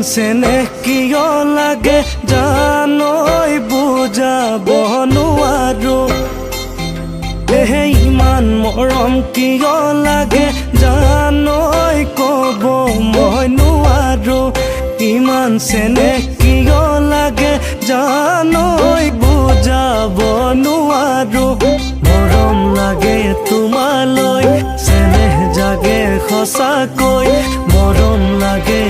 চেনেহ কিয় লাগে জানৈ বুজাব নোৱাৰো ইমান মৰম কিয় লাগে জানৈ ক'ব মই নোৱাৰো ইমান চেনেহ কিয় লাগে জানৈ বুজাব নোৱাৰো মৰম লাগে তোমালৈ চেনেহ জাগে সঁচাকৈ মৰম লাগে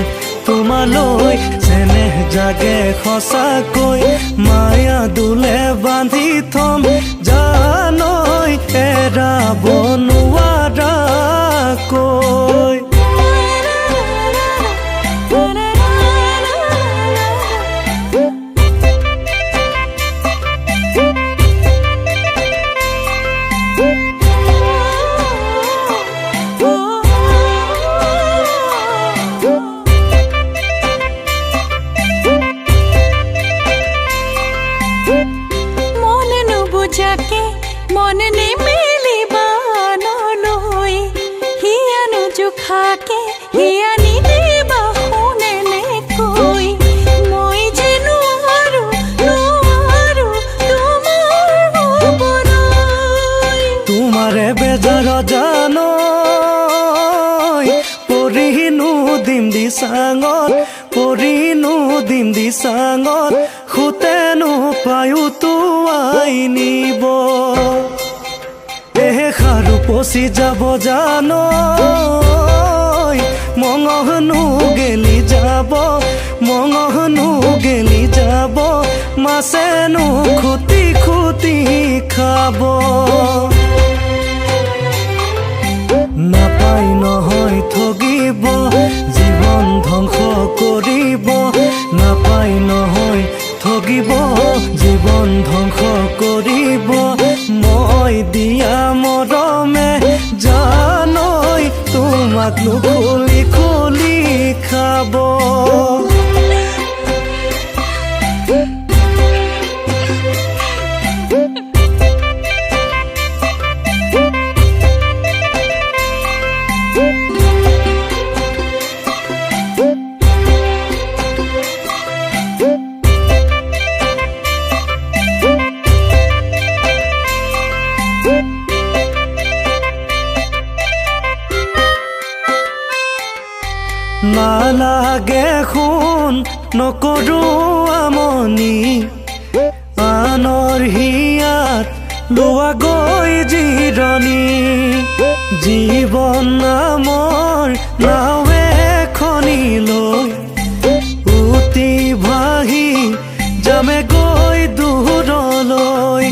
তোমালৈ চেনেহ জাগে সঁচাকৈ মায়া দুলে বান্ধি থম জানৈ এৰাব নোৱাৰাকৈ মন নিমিলিবা নলৈ হিয়ানো জোখাকে হিয়া নিদিবা শুনেনে কৈ মই যে নোৱাৰো তোমাৰ হ'বলৈ তোমাৰে বেজাৰ জানৈ পৰিনো দিম দিচাঙত পৰিনো দিম দিচাঙত সুতেনো পায়ো তোৱাই নিব খাৰু পচি যাব জানৈ মঙহনো গেলি যাব মঙহনো গেলি যাব মাছেনো খুটি খুটি খাব নাপাই নহয় ঠগিব জীৱন ধ্বংস কৰিব নাপাই নহয় ঠগিব জীৱন ধ্বংস কৰিব মই দিয়া মৰমে জানৈ তোমাক নুখুলি খুলি খাব নালাগে শুন নকৰো আমনি আনৰ হিয়াত লোৱা গৈ জিৰণি জীৱন নামৰ নাৱে খনি লৈ উটি ভাহি যামে গৈ দূৰলৈ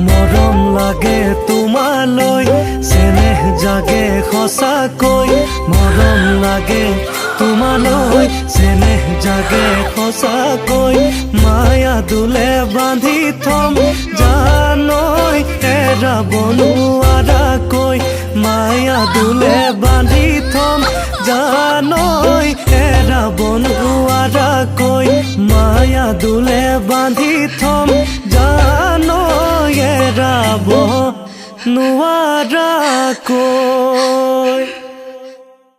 মৰম লাগে তোমালৈ চেনেহ জাগে সঁচাকৈ মৰম লাগে তোমালৈ চেনেহ জাগে সঁচাকৈ মায়া দুলে বান্ধি থম জানৈ এৰাব নোৱাৰাকৈ মায়া দুলে বান্ধি থম জানৈ এৰাব নোৱাৰাকৈ মায়া দুলে বান্ধি থম জানৈ এৰাব নোৱাৰাকৈ